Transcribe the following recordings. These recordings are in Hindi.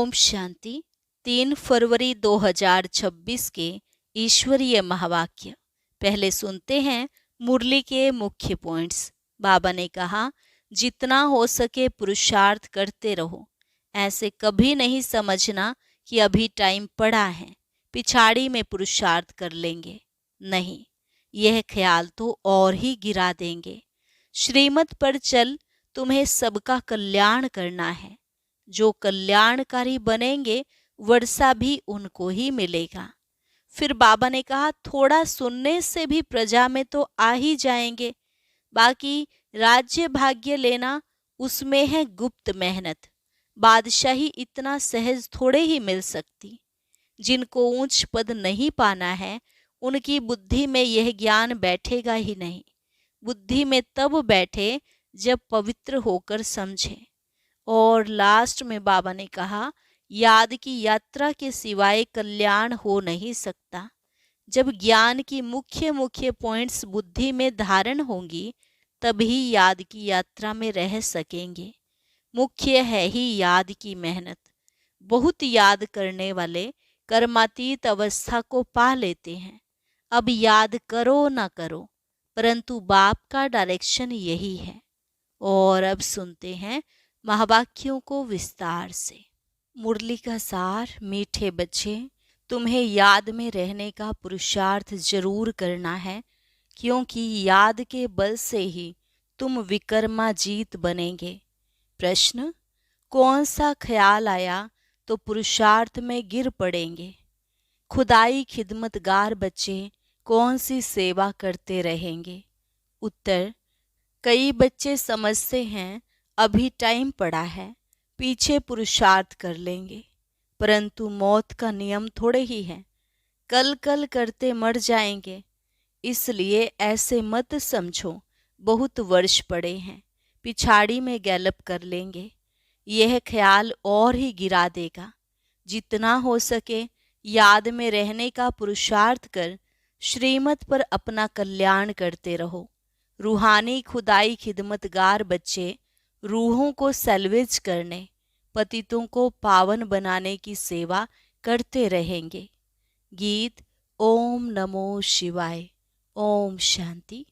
ओम शांति। 3 फरवरी 2026 के ईश्वरीय महावाक्य। पहले सुनते हैं मुरली के मुख्य पॉइंट्स। बाबा ने कहा, जितना हो सके पुरुषार्थ करते रहो। ऐसे कभी नहीं समझना कि अभी टाइम पड़ा है, पिछाड़ी में पुरुषार्थ कर लेंगे। नहीं, यह ख्याल तो और ही गिरा देंगे। श्रीमत पर चल, तुम्हें सबका कल्याण करना है। जो कल्याणकारी बनेंगे वर्षा भी उनको ही मिलेगा। फिर बाबा ने कहा, थोड़ा सुनने से भी प्रजा में तो आ ही जाएंगे। बाकी राज्य भाग्य लेना, उसमें है गुप्त मेहनत। बादशाही इतना सहज थोड़े ही मिल सकती। जिनको ऊंच पद नहीं पाना है, उनकी बुद्धि में यह ज्ञान बैठेगा ही नहीं। बुद्धि में तब बैठे जब पवित्र होकर समझे। और लास्ट में बाबा ने कहा, याद की यात्रा के सिवाय कल्याण हो नहीं सकता। जब ज्ञान की मुख्य मुख्य पॉइंट्स बुद्धि में धारण होंगी, तभी याद की यात्रा में रह सकेंगे। मुख्य है ही याद की मेहनत। बहुत याद करने वाले कर्मातीत अवस्था को पा लेते हैं। अब याद करो ना करो, परंतु बाप का डायरेक्शन यही है। और अब सुनते हैं महावाक्यों को विस्तार से। मुरली का सार। मीठे बच्चे, तुम्हें याद में रहने का पुरुषार्थ जरूर करना है, क्योंकि याद के बल से ही तुम विकर्माजीत बनेंगे। प्रश्न, कौन सा ख्याल आया तो पुरुषार्थ में गिर पड़ेंगे। खुदाई खिदमतगार बच्चे कौन सी सेवा करते रहेंगे। उत्तर, कई बच्चे समझते हैं अभी टाइम पड़ा है, पीछे पुरुषार्थ कर लेंगे। परंतु मौत का नियम थोड़े ही है, कल कल करते मर जाएंगे। इसलिए ऐसे मत समझो बहुत वर्ष पड़े हैं, पिछाड़ी में गैलप कर लेंगे। यह ख्याल और ही गिरा देगा। जितना हो सके याद में रहने का पुरुषार्थ कर श्रीमत पर अपना कल्याण करते रहो। रूहानी खुदाई खिदमतगार बच्चे रूहों को सैल्वेज करने, पतितों को पावन बनाने की सेवा करते रहेंगे। गीत ओम नमो शिवाय। ओम शांति।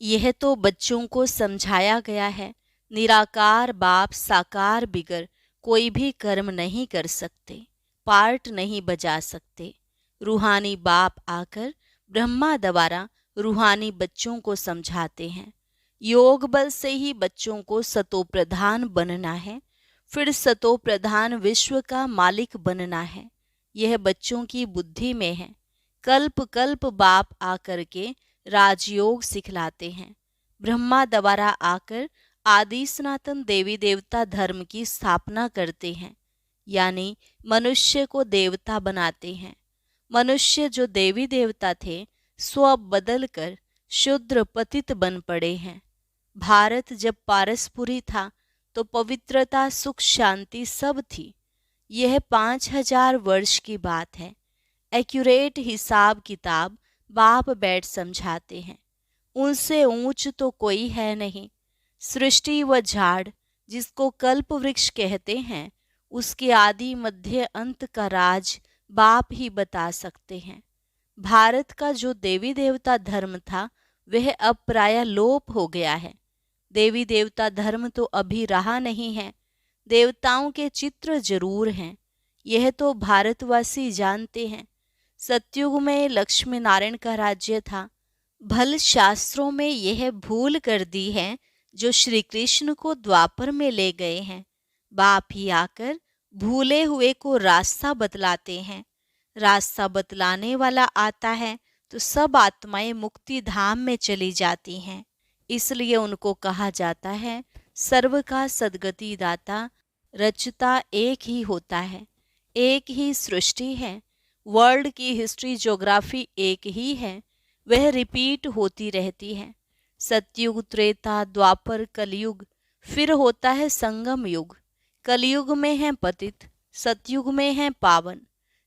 यह तो बच्चों को समझाया गया है, निराकार बाप साकार बिगर कोई भी कर्म नहीं कर सकते, पार्ट नहीं बजा सकते। रूहानी बाप आकर ब्रह्मा द्वारा रूहानी बच्चों को समझाते हैं। योग बल से ही बच्चों को सतो प्रधान बनना है, फिर सतो प्रधान विश्व का मालिक बनना है। यह बच्चों की बुद्धि में है। कल्प कल्प बाप आकर के राजयोग सिखलाते हैं। ब्रह्मा द्वारा आकर आदि सनातन देवी देवता धर्म की स्थापना करते हैं, यानी मनुष्य को देवता बनाते हैं। मनुष्य जो देवी देवता थे, स्व बदल कर शूद्र पतित बन पड़े हैं। भारत जब पारसपुरी था तो पवित्रता सुख शांति सब थी। यह 5000 वर्ष की बात है। एक्यूरेट हिसाब किताब बाप बैठ समझाते हैं। उनसे ऊंच तो कोई है नहीं। सृष्टि व झाड़ जिसको कल्प वृक्ष कहते हैं, उसके आदि मध्य अंत का राज बाप ही बता सकते हैं। भारत का जो देवी देवता धर्म था, वह अब प्रायः लोप हो गया है। देवी देवता धर्म तो अभी रहा नहीं है। देवताओं के चित्र जरूर हैं, यह तो भारतवासी जानते हैं। सतयुग में लक्ष्मी नारायण का राज्य था। भल शास्त्रों में यह भूल कर दी है जो श्री कृष्ण को द्वापर में ले गए हैं। बाप ही आकर भूले हुए को रास्ता बतलाते हैं। रास्ता बतलाने वाला आता है तो सब आत्माएं मुक्ति धाम में चली जाती हैं। इसलिए उनको कहा जाता है सर्व का सद्गति दाता। रचता एक ही होता है, एक ही सृष्टि है। वर्ल्ड की हिस्ट्री ज्योग्राफी एक ही है, वह रिपीट होती रहती है। सतयुग त्रेता द्वापर कलयुग, फिर होता है संगम युग। कलयुग में है पतित, सतयुग में है पावन।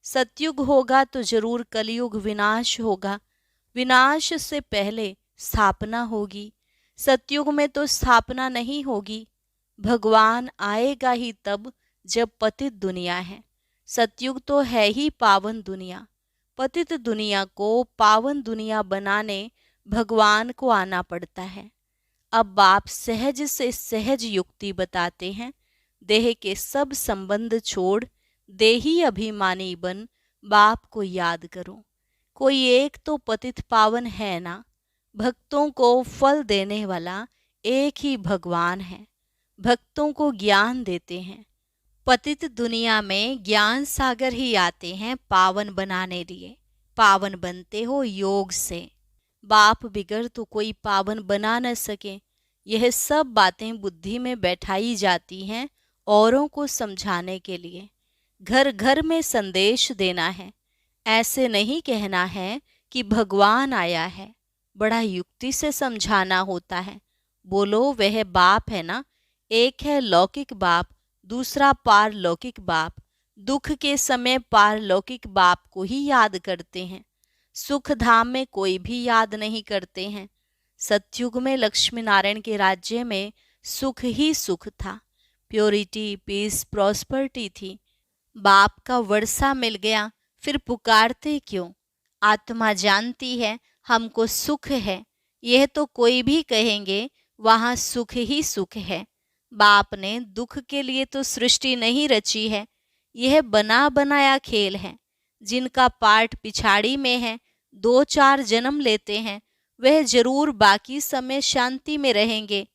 सतयुग होगा तो जरूर कलयुग विनाश होगा। विनाश से पहले स्थापना होगी। सतयुग में तो स्थापना नहीं होगी। भगवान आएगा ही तब जब पतित दुनिया है। सतयुग तो है ही पावन दुनिया। पतित दुनिया को पावन दुनिया बनाने भगवान को आना पड़ता है। अब बाप सहज से सहज युक्ति बताते हैं। देह के सब संबंध छोड़ देही अभिमानी बन बाप को याद करो। कोई एक तो पतित पावन है ना। भक्तों को फल देने वाला एक ही भगवान है। भक्तों को ज्ञान देते हैं। पतित दुनिया में ज्ञान सागर ही आते हैं पावन बनाने लिए। पावन बनते हो योग से। बाप बिगड़ तो कोई पावन बना न सके। यह सब बातें बुद्धि में बैठाई जाती हैं औरों को समझाने के लिए। घर घर में संदेश देना है। ऐसे नहीं कहना है कि भगवान आया है। बड़ा युक्ति से समझाना होता है। बोलो वह बाप है ना। एक है लौकिक बाप, दूसरा पारलौकिक बाप। दुख के समय पारलौकिक बाप को ही याद करते हैं। सुख धाम में कोई भी याद नहीं करते हैं। सतयुग में लक्ष्मी नारायण के राज्य में सुख ही सुख था। प्योरिटी, पीस, प्रॉस्पर्टी थी। बाप का वर्षा मिल गया, फिर पुकारते क्यों? आत्मा जानती है हमको सुख है। यह तो कोई भी कहेंगे वहाँ सुख ही सुख है। बाप ने दुख के लिए तो सृष्टि नहीं रची है। यह बना बनाया खेल है। जिनका पार्ट पिछाड़ी में है, 2-4 जन्म लेते हैं, वह जरूर बाकी समय शांति में रहेंगे।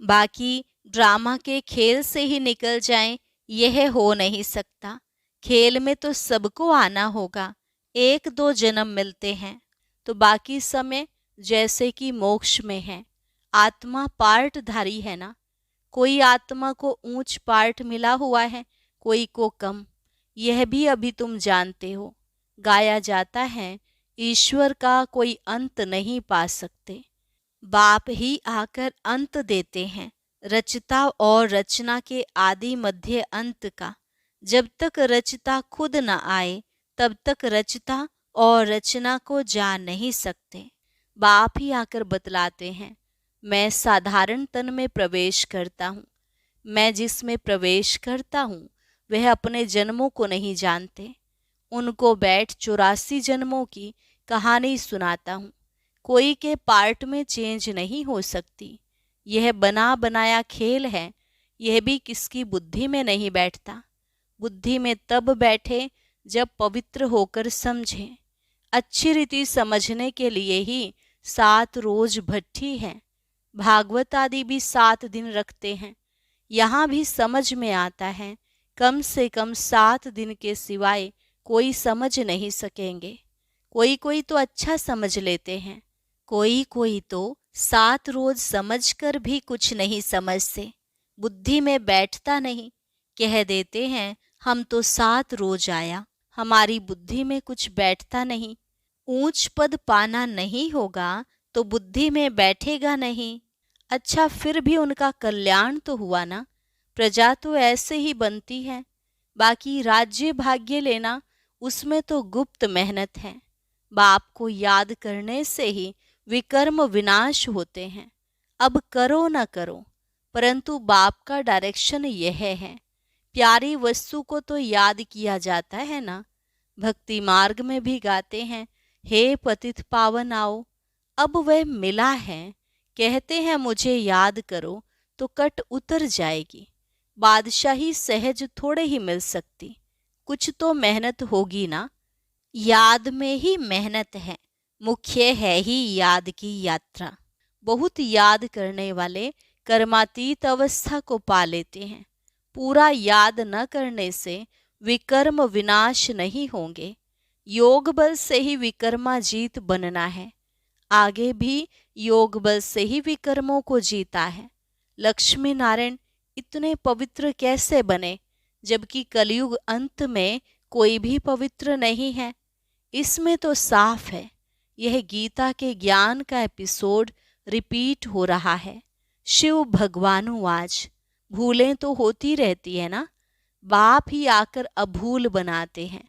बाकी ड्रामा के खेल से ही निकल जाएं, यह हो नहीं सकता। खेल में तो सबको आना होगा। 1-2 जन्म मिलते हैं तो बाकी समय जैसे कि मोक्ष में है। आत्मा पार्टधारी है ना। कोई आत्मा को ऊंच पार्ट मिला हुआ है, कोई को कम। यह भी अभी तुम जानते हो। गाया जाता है ईश्वर का कोई अंत नहीं पा सकते। बाप ही आकर अंत देते हैं, रचता और रचना के आदि मध्य अंत का। जब तक रचता खुद न आए तब तक रचता और रचना को जान नहीं सकते। बाप ही आकर बतलाते हैं, मैं साधारण तन में प्रवेश करता हूँ। मैं जिसमें प्रवेश करता हूँ वह अपने जन्मों को नहीं जानते। उनको बैठ 84 जन्मों की कहानी सुनाता हूँ। कोई के पार्ट में चेंज नहीं हो सकती। यह बना बनाया खेल है। यह भी किसकी बुद्धि में नहीं बैठता। बुद्धि में तब बैठे जब पवित्र होकर समझें। अच्छी रीति समझने के लिए ही 7 रोज भट्ठी है। भागवत आदि भी 7 दिन रखते हैं। यहाँ भी समझ में आता है कम से कम 7 दिन के सिवाय कोई समझ नहीं सकेंगे। कोई कोई तो अच्छा समझ लेते हैं, कोई कोई तो 7 रोज समझकर भी कुछ नहीं समझते। बुद्धि में बैठता नहीं। कह देते हैं हम तो 7 रोज आया। हमारी बुद्धि में कुछ बैठता नहीं। ऊंच पद पाना नहीं होगा तो बुद्धि में बैठेगा नहीं। अच्छा फिर भी उनका कल्याण तो हुआ ना। प्रजा तो ऐसे ही बनती है। बाकी राज्य भाग्य लेना उसमें तो गुप्त मेहनत है। बाप को याद करने से ही विकर्म विनाश होते हैं। अब करो न करो, परंतु बाप का डायरेक्शन यह है। प्यारी वस्तु को तो याद किया जाता है ना। भक्ति मार्ग में भी गाते हैं, हे पतित पावन आओ। अब वह मिला है। कहते हैं मुझे याद करो तो कट उतर जाएगी। बादशाही सहज थोड़े ही मिल सकती। कुछ तो मेहनत होगी ना। याद में ही मेहनत है। मुख्य है ही याद की यात्रा। बहुत याद करने वाले कर्मातीत अवस्था को पा लेते हैं। पूरा याद न करने से विकर्म विनाश नहीं होंगे। योग बल से ही विकर्माजीत बनना है। आगे भी योग बल से ही विकर्मों को जीता है। लक्ष्मी नारायण इतने पवित्र कैसे बने जबकि कलयुग अंत में कोई भी पवित्र नहीं है? इसमें तो साफ है। यह गीता के ज्ञान का एपिसोड रिपीट हो रहा है। शिव भगवानु आज भूलें तो होती रहती है ना। बाप ही आकर अभूल बनाते हैं।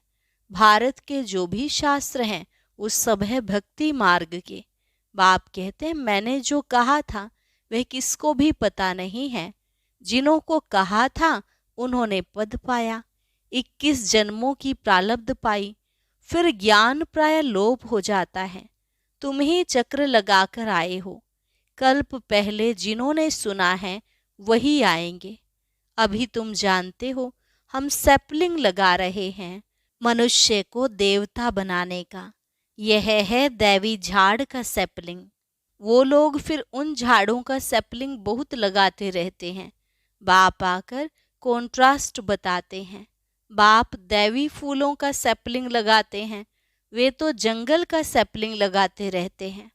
भारत के जो भी शास्त्र हैं वो सब है भक्ति मार्ग के। बाप कहते हैं मैंने जो कहा था वह किसको भी पता नहीं है। जिन्हों को कहा था उन्होंने पद पाया। 21 जन्मों की प्रारब्ध पाई, फिर ज्ञान प्राय लोप हो जाता है। तुम ही चक्र लगाकर आए हो। कल्प पहले जिन्होंने सुना है वही आएंगे। अभी तुम जानते हो हम सैपलिंग लगा रहे हैं मनुष्य को देवता बनाने का। यह है दैवी झाड़ का सैपलिंग। वो लोग फिर उन झाड़ों का सैपलिंग बहुत लगाते रहते हैं। बाप आकर कॉन्ट्रास्ट बताते हैं। बाप दैवी फूलों का सैपलिंग लगाते हैं, वे तो जंगल का सैपलिंग लगाते रहते हैं।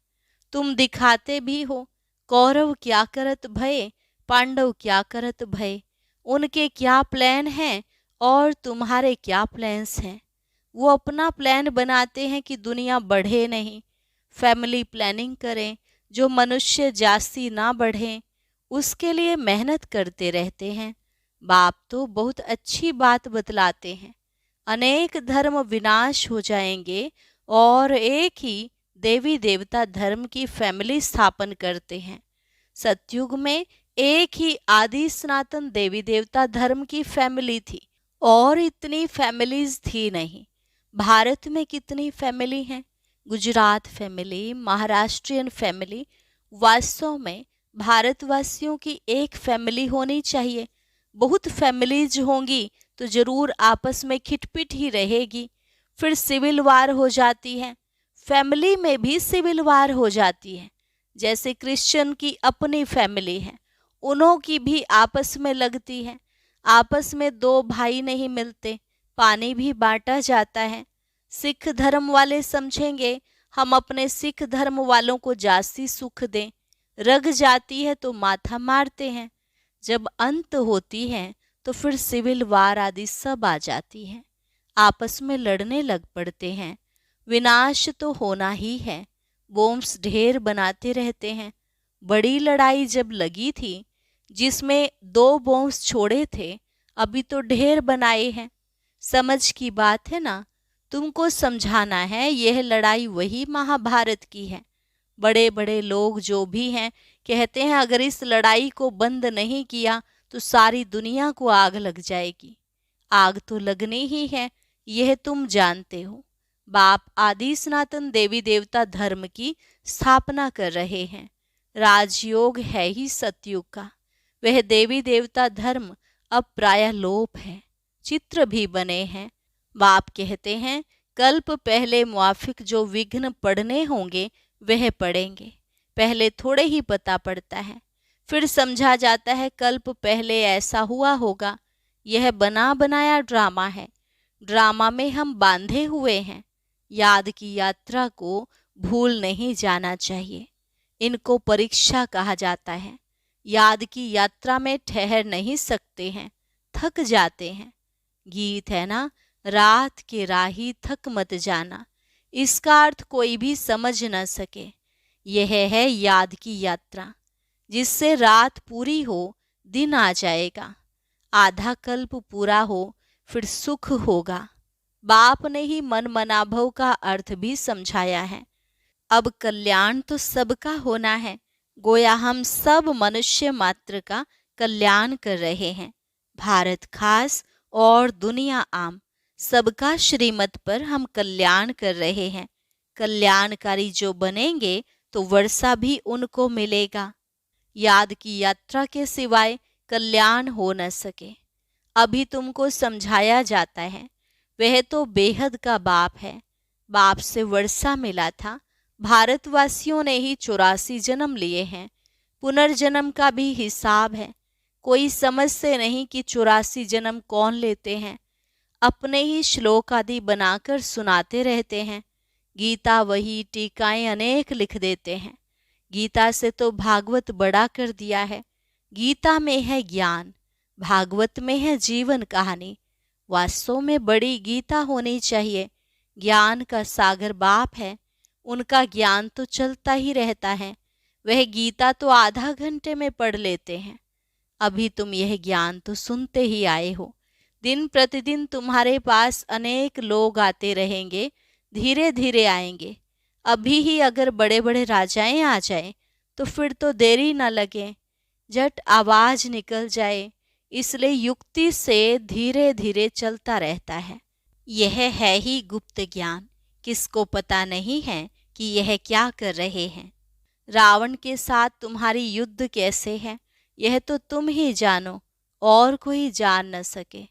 तुम दिखाते भी हो कौरव क्या करत भय, पांडव क्या करत भय, उनके क्या प्लान हैं और तुम्हारे क्या प्लान्स हैं। वो अपना प्लान बनाते हैं कि दुनिया बढ़े नहीं, फैमिली प्लानिंग करें, जो मनुष्य जास्ती ना बढ़े उसके लिए मेहनत करते रहते हैं। बाप तो बहुत अच्छी बात बतलाते हैं। अनेक धर्म विनाश हो जाएंगे और एक ही देवी देवता धर्म की फैमिली स्थापन करते हैं। सतयुग में एक ही आदि सनातन देवी देवता धर्म की फैमिली थी और इतनी फैमिलीज थी नहीं। भारत में कितनी फैमिली हैं? Gujarat family, Maharashtrian family. वास्तव में भारतवासियों की एक फैमिली होनी चाहिए। बहुत फैमिलीज होंगी तो जरूर आपस में खिटपिट ही रहेगी, फिर सिविल वार हो जाती है। फैमिली में भी सिविल वार हो जाती है। जैसे क्रिश्चियन की अपनी फैमिली है, उन्हों की भी आपस में लगती है। आपस में दो भाई नहीं मिलते, पानी भी बांटा जाता है। सिख धर्म वाले समझेंगे हम अपने सिख धर्म वालों को जास्ती सुख दें, रग जाती है तो माथा मारते हैं। जब अंत होती है तो फिर सिविल वार आदि सब आ जाती है, आपस में लड़ने लग पड़ते हैं। विनाश तो होना ही है। बॉम्ब्स ढेर बनाते रहते हैं। बड़ी लड़ाई जब लगी थी जिसमें 2 बॉम्ब्स छोड़े थे, अभी तो ढेर बनाए हैं। समझ की बात है ना। तुमको समझाना है यह लड़ाई वही महाभारत की है। बड़े बड़े लोग जो भी हैं कहते हैं अगर इस लड़ाई को बंद नहीं किया तो सारी दुनिया को आग लग जाएगी। आग तो लगनी ही है, यह तुम जानते हो। बाप आदि सनातन देवी देवता धर्म की स्थापना कर रहे हैं। राजयोग है ही सतयुग का। वह देवी देवता धर्म अब प्राय लोप है। चित्र भी बने हैं। बाप कहते हैं कल्प पहले मुआफिक जो विघ्न पड़ने होंगे वह पड़ेंगे। पहले थोड़े ही पता पड़ता है, फिर समझा जाता है कल्प पहले ऐसा हुआ होगा। यह बना बनाया ड्रामा है। ड्रामा में हम बांधे हुए हैं। याद की यात्रा को भूल नहीं जाना चाहिए। इनको परीक्षा कहा जाता है। याद की यात्रा में ठहर नहीं सकते हैं, थक जाते हैं। गीत है ना, रात के राही थक मत जाना। इसका अर्थ कोई भी समझ न सके। यह है याद की यात्रा, जिससे रात पूरी हो दिन आ जाएगा। आधा कल्प पूरा हो फिर सुख होगा। बाप ने ही मन मनाभव का अर्थ भी समझाया है। अब कल्याण तो सबका होना है। गोया हम सब मनुष्य मात्र का कल्याण कर रहे हैं। भारत खास और दुनिया आम, सबका श्रीमत पर हम कल्याण कर रहे हैं। कल्याणकारी जो बनेंगे तो वर्षा भी उनको मिलेगा। याद की यात्रा के सिवाय कल्याण हो न सके। अभी तुमको समझाया जाता है, वह तो बेहद का बाप है। बाप से वर्षा मिला था। भारतवासियों ने ही 84 जन्म लिए हैं। पुनर्जन्म का भी हिसाब है। कोई समझते नहीं कि 84 जन्म कौन लेते हैं। अपने ही श्लोक आदि बनाकर सुनाते रहते हैं। गीता वही, टीकाएं अनेक लिख देते हैं। गीता से तो भागवत बड़ा कर दिया है। गीता में है ज्ञान, भागवत में है जीवन कहानी। वास्तव में बड़ी गीता होनी चाहिए। ज्ञान का सागर बाप है, उनका ज्ञान तो चलता ही रहता है। वह गीता तो आधा घंटे में पढ़ लेते हैं। अभी तुम यह ज्ञान तो सुनते ही आए हो। दिन प्रतिदिन तुम्हारे पास अनेक लोग आते रहेंगे, धीरे धीरे आएंगे। अभी ही अगर बड़े बड़े राजाएं आ जाएं तो फिर तो देरी न लगे, झट आवाज निकल जाए। इसलिए युक्ति से धीरे धीरे चलता रहता है। यह है ही गुप्त ज्ञान, किसको पता नहीं है कि यह क्या कर रहे हैं। रावण के साथ तुम्हारी युद्ध कैसे है, यह तो तुम ही जानो, और कोई जान न सके।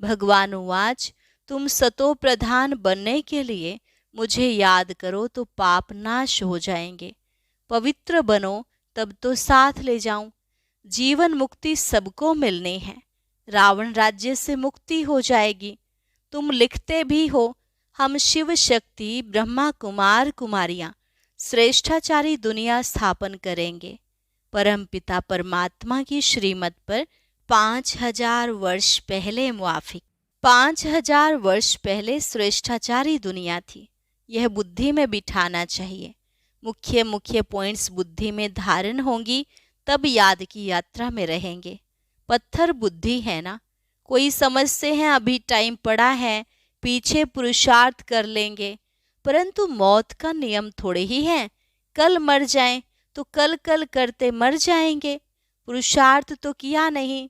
भगवान उवाच, तुम सतो प्रधान बनने के लिए मुझे याद करो तो पाप नाश हो जाएंगे। पवित्र बनो तब तो साथ ले जाऊं। जीवन मुक्ति सबको मिलनी है, रावण राज्य से मुक्ति हो जाएगी। तुम लिखते भी हो, हम शिव शक्ति ब्रह्मा कुमार कुमारियां श्रेष्ठाचारी दुनिया स्थापन करेंगे। परमपिता परमात्मा की श्रीमत पर 5000 वर्ष पहले मुआफिक 5000 वर्ष पहले श्रेष्ठाचारी दुनिया थी। यह बुद्धि में बिठाना चाहिए। मुख्य मुख्य पॉइंट्स बुद्धि में धारण होंगी, तब याद की यात्रा में रहेंगे। पत्थर बुद्धि है ना, कोई समझते हैं अभी टाइम पड़ा है, पीछे पुरुषार्थ कर लेंगे, परंतु मौत का नियम थोड़े ही है। कल मर जाएं तो कल कल करते मर जाएंगे, पुरुषार्थ तो किया नहीं।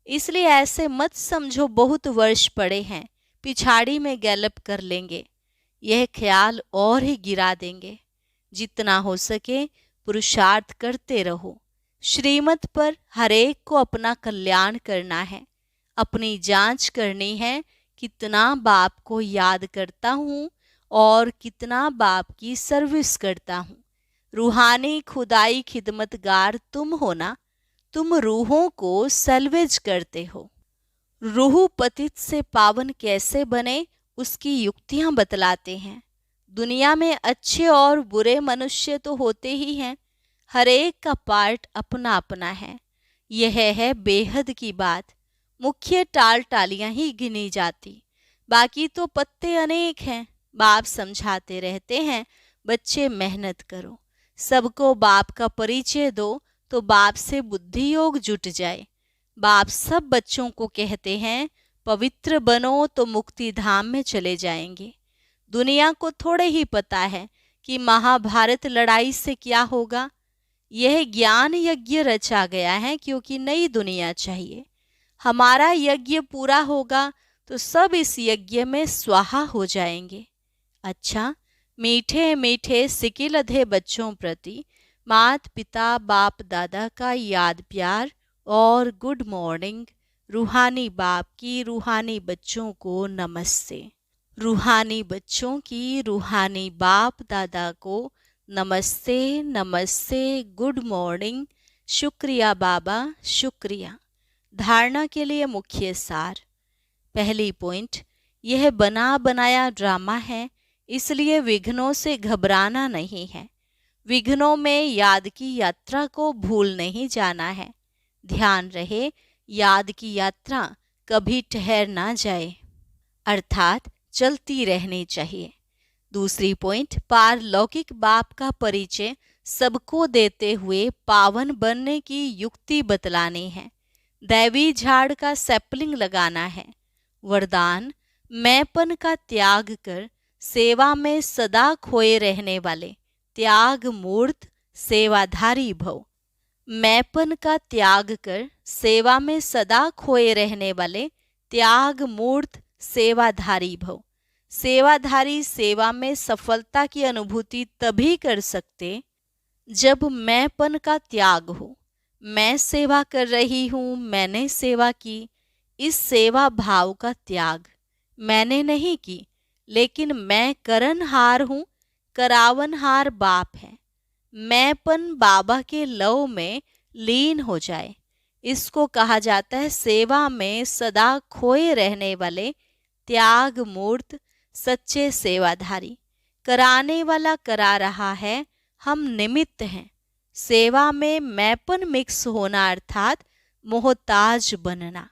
इसलिए ऐसे मत समझो बहुत वर्ष पड़े हैं, पिछाड़ी में गैलप कर लेंगे, यह ख्याल और ही गिरा देंगे। जितना हो सके पुरुषार्थ करते रहो। श्रीमत पर हरेक को अपना कल्याण करना है, अपनी जांच करनी है, कितना बाप को याद करता हूँ और कितना बाप की सर्विस करता हूँ। रूहानी खुदाई खिदमतगार तुम हो ना, तुम रूहों को सल्वेज करते हो। रूह पतित से पावन कैसे बने उसकी युक्तियां बतलाते हैं। दुनिया में अच्छे और बुरे मनुष्य तो होते ही हैं, हर एक का पार्ट अपना अपना है। यह है बेहद की बात। मुख्य टाल टालियां ही गिनी जाती, बाकी तो पत्ते अनेक हैं। बाप समझाते रहते हैं, बच्चे मेहनत करो, सबको बाप का परिचय दो तो बाप से बुद्धि योग जुट जाए। बाप सब बच्चों को कहते हैं, पवित्र बनो तो मुक्ति धाम में चले जाएंगे। दुनिया को थोड़े ही पता है कि महाभारत लड़ाई से क्या होगा। यह ज्ञान यज्ञ रचा गया है क्योंकि नई दुनिया चाहिए। हमारा यज्ञ पूरा होगा तो सब इस यज्ञ में स्वाहा हो जाएंगे। अच्छा, मीठे मीठे सिकिलधे बच्चों प्रति मात पिता बाप दादा का याद प्यार और गुड मॉर्निंग। रूहानी बाप की रूहानी बच्चों को नमस्ते। रूहानी बच्चों की रूहानी बाप दादा को नमस्ते नमस्ते, गुड मॉर्निंग, शुक्रिया बाबा शुक्रिया। धारणा के लिए मुख्य सार। पहली पॉइंट, यह बना बनाया ड्रामा है, इसलिए विघ्नों से घबराना नहीं है। विघ्नों में याद की यात्रा को भूल नहीं जाना है। ध्यान रहे, याद की यात्रा कभी ठहर ना जाए, अर्थात चलती रहनी चाहिए। दूसरी पॉइंट, पारलौकिक बाप का परिचय सबको देते हुए पावन बनने की युक्ति बतलानी है। दैवी झाड़ का सैपलिंग लगाना है। वरदान, मैंपन का त्याग कर सेवा में सदा खोए रहने वाले त्याग मूर्त सेवाधारी भव। मैंपन का त्याग कर सेवा में सदा खोए रहने वाले त्याग मूर्त सेवाधारी भव। सेवाधारी सेवा में सफलता की अनुभूति तभी कर सकते जब मैंपन का त्याग हो। मैं सेवा कर रही हूँ, मैंने सेवा की, इस सेवा भाव का त्याग मैंने नहीं की, लेकिन मैं करनहार हूँ, करावनहार बाप है। मैंपन बाबा के लव में लीन हो जाए, इसको कहा जाता है सेवा में सदा खोए रहने वाले त्याग मूर्त सच्चे सेवाधारी। कराने वाला करा रहा है, हम निमित्त हैं। सेवा में मैंपन मिक्स होना अर्थात मोहताज बनना।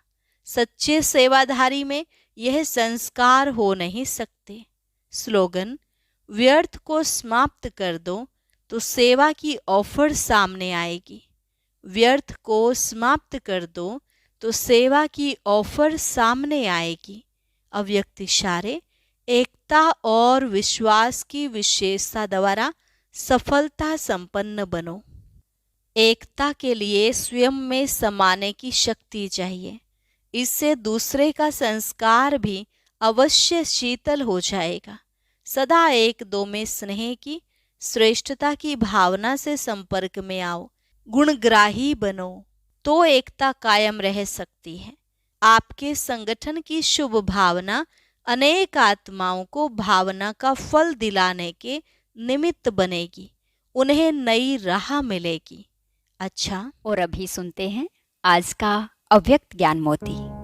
सच्चे सेवाधारी में यह संस्कार हो नहीं सकते। स्लोगन, व्यर्थ को समाप्त कर दो तो सेवा की ऑफर सामने आएगी। व्यर्थ को समाप्त कर दो तो सेवा की ऑफर सामने आएगी। अव्यक्त इशारे, एकता और विश्वास की विशेषता द्वारा सफलता संपन्न बनो। एकता के लिए स्वयं में समाने की शक्ति चाहिए। इससे दूसरे का संस्कार भी अवश्य शीतल हो जाएगा। सदा एक दो में स्नेह की, श्रेष्ठता की भावना से संपर्क में आओ, गुणग्राही बनो, तो एकता कायम रह सकती है। आपके संगठन की शुभ भावना अनेक आत्माओं को भावना का फल दिलाने के निमित्त बनेगी, उन्हें नई राह मिलेगी। अच्छा, और अभी सुनते हैं आज का अव्यक्त ज्ञान मोती।